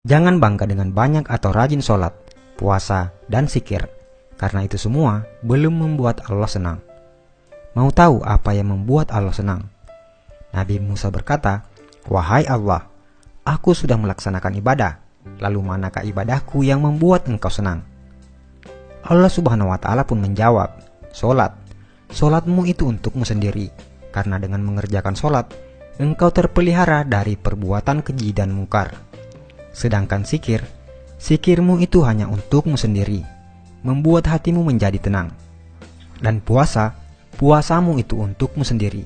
Jangan bangga dengan banyak atau rajin sholat, puasa, dan zikir, karena itu semua belum membuat Allah senang. Mau tahu apa yang membuat Allah senang? Nabi Musa berkata, "Wahai Allah, aku sudah melaksanakan ibadah, lalu manakah ibadahku yang membuat engkau senang?" Allah Subhanahu wa Ta'ala pun menjawab, "Sholat. Sholatmu itu untukmu sendiri, karena dengan mengerjakan sholat, engkau terpelihara dari perbuatan keji dan mungkar. Sedangkan zikir, zikirmu itu hanya untukmu sendiri, membuat hatimu menjadi tenang. Dan puasa, puasamu itu untukmu sendiri,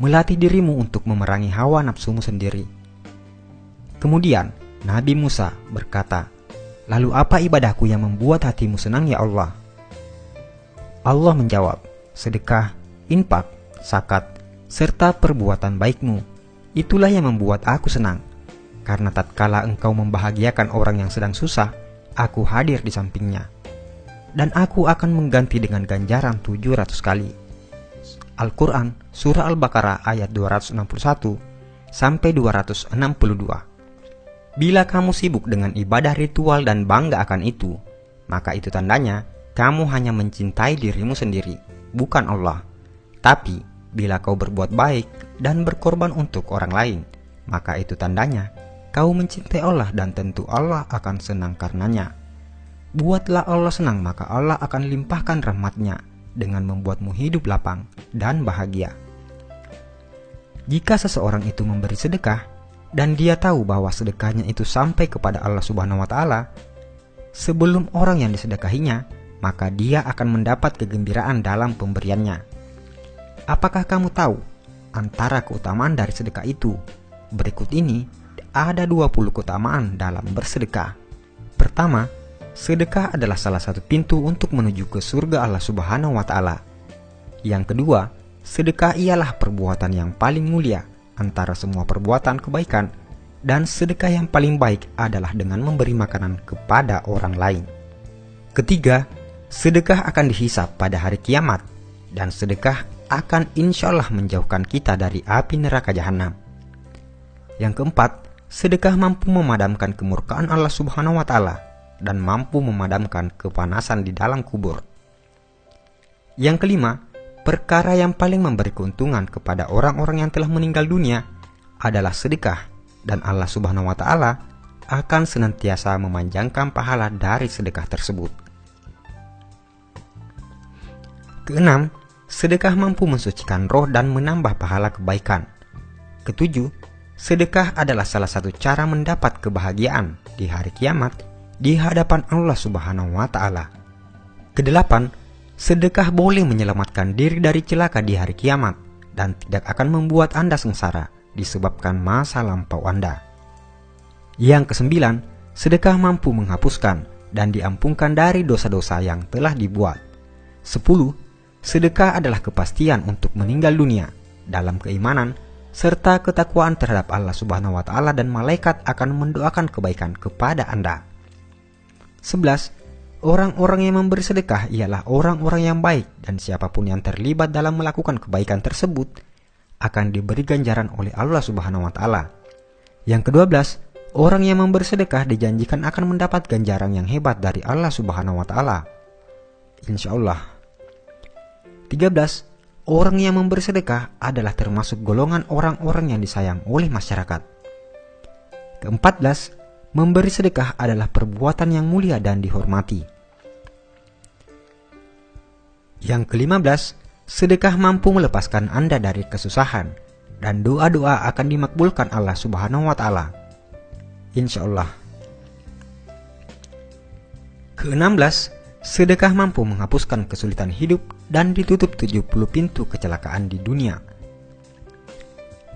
melatih dirimu untuk memerangi hawa nafsumu sendiri." Kemudian Nabi Musa berkata, "Lalu apa ibadahku yang membuat hatimu senang ya Allah?" Allah menjawab, "Sedekah, infak, zakat, serta perbuatan baikmu. Itulah yang membuat aku senang. Karena tatkala engkau membahagiakan orang yang sedang susah, aku hadir di sampingnya. Dan aku akan mengganti dengan ganjaran 700 kali." Al-Quran Surah Al-Baqarah ayat 261 sampai 262. Bila kamu sibuk dengan ibadah ritual dan bangga akan itu, maka itu tandanya kamu hanya mencintai dirimu sendiri, bukan Allah. Tapi bila kau berbuat baik dan berkorban untuk orang lain, maka itu tandanya kau mencintai Allah dan tentu Allah akan senang karenanya. Buatlah Allah senang, maka Allah akan limpahkan rahmat-Nya dengan membuatmu hidup lapang dan bahagia. Jika seseorang itu memberi sedekah dan dia tahu bahwa sedekahnya itu sampai kepada Allah Subhanahu wa Ta'ala sebelum orang yang disedekahinya, maka dia akan mendapat kegembiraan dalam pemberiannya. Apakah kamu tahu antara keutamaan dari sedekah itu? Berikut ini ada 20 keutamaan dalam bersedekah. Pertama, sedekah adalah salah satu pintu untuk menuju ke surga Allah Subhanahu wa Ta'ala. Yang kedua, sedekah ialah perbuatan yang paling mulia antara semua perbuatan kebaikan, dan sedekah yang paling baik adalah dengan memberi makanan kepada orang lain. Ketiga, sedekah akan dihisab pada hari kiamat, dan sedekah akan insya Allah menjauhkan kita dari api neraka jahanam. Yang keempat, sedekah mampu memadamkan kemurkaan Allah Subhanahu wa Ta'ala dan mampu memadamkan kepanasan di dalam kubur. Yang kelima, perkara yang paling memberi keuntungan kepada orang-orang yang telah meninggal dunia adalah sedekah, dan Allah Subhanahu wa Ta'ala akan senantiasa memanjangkan pahala dari sedekah tersebut. Keenam, sedekah mampu mensucikan roh dan menambah pahala kebaikan. Ketujuh, sedekah adalah salah satu cara mendapat kebahagiaan di hari kiamat di hadapan Allah Subhanahu wa Ta'ala. Kedelapan, sedekah boleh menyelamatkan diri dari celaka di hari kiamat dan tidak akan membuat Anda sengsara disebabkan masa lampau Anda. Yang kesembilan, sedekah mampu menghapuskan dan diampunkan dari dosa-dosa yang telah dibuat. 10. Sedekah adalah kepastian untuk meninggal dunia dalam keimanan serta ketakwaan terhadap Allah Subhanahu wa Ta'ala, dan malaikat akan mendoakan kebaikan kepada Anda. 11. Orang-orang yang memberi sedekah ialah orang-orang yang baik, dan siapapun yang terlibat dalam melakukan kebaikan tersebut akan diberi ganjaran oleh Allah Subhanahu wa Ta'ala. Yang ke-12, orang yang memberi sedekah dijanjikan akan mendapat ganjaran yang hebat dari Allah Subhanahu wa Ta'ala, insya Allah. 13. Orang yang memberi sedekah adalah termasuk golongan orang-orang yang disayang oleh masyarakat. Ke-14, memberi sedekah adalah perbuatan yang mulia dan dihormati. Yang ke-15, sedekah mampu melepaskan Anda dari kesusahan, dan doa-doa akan dimakbulkan Allah Subhanahu wa Ta'ala, insya Allah. Ke-16, sedekah mampu menghapuskan kesulitan hidup dan ditutup 70 pintu kecelakaan di dunia.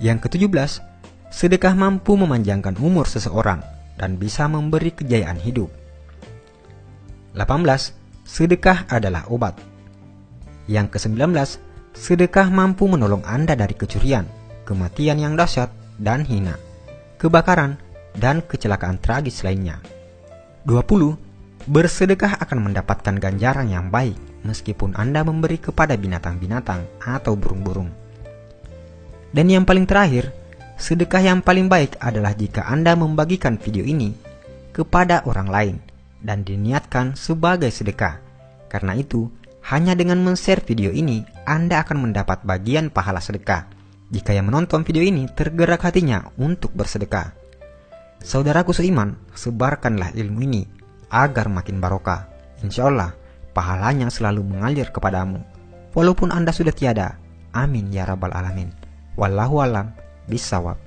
Yang ke-17, sedekah mampu memanjangkan umur seseorang dan bisa memberi kejayaan hidup. 18. Sedekah adalah obat. Yang ke-19, sedekah mampu menolong Anda dari kecurian, kematian yang dahsyat dan hina, kebakaran, dan kecelakaan tragis lainnya. 20. Bersedekah akan mendapatkan ganjaran yang baik meskipun Anda memberi kepada binatang-binatang atau burung-burung. Dan yang paling terakhir, sedekah yang paling baik adalah jika Anda membagikan video ini kepada orang lain dan diniatkan sebagai sedekah. Karena itu, hanya dengan men-share video ini, Anda akan mendapat bagian pahala sedekah jika yang menonton video ini tergerak hatinya untuk bersedekah. Saudaraku seiman, sebarkanlah ilmu ini agar makin barokah. Insya Allah, pahalanya selalu mengalir kepadamu, walaupun Anda sudah tiada. Amin ya rabbal alamin. Wallahu alam bisawab.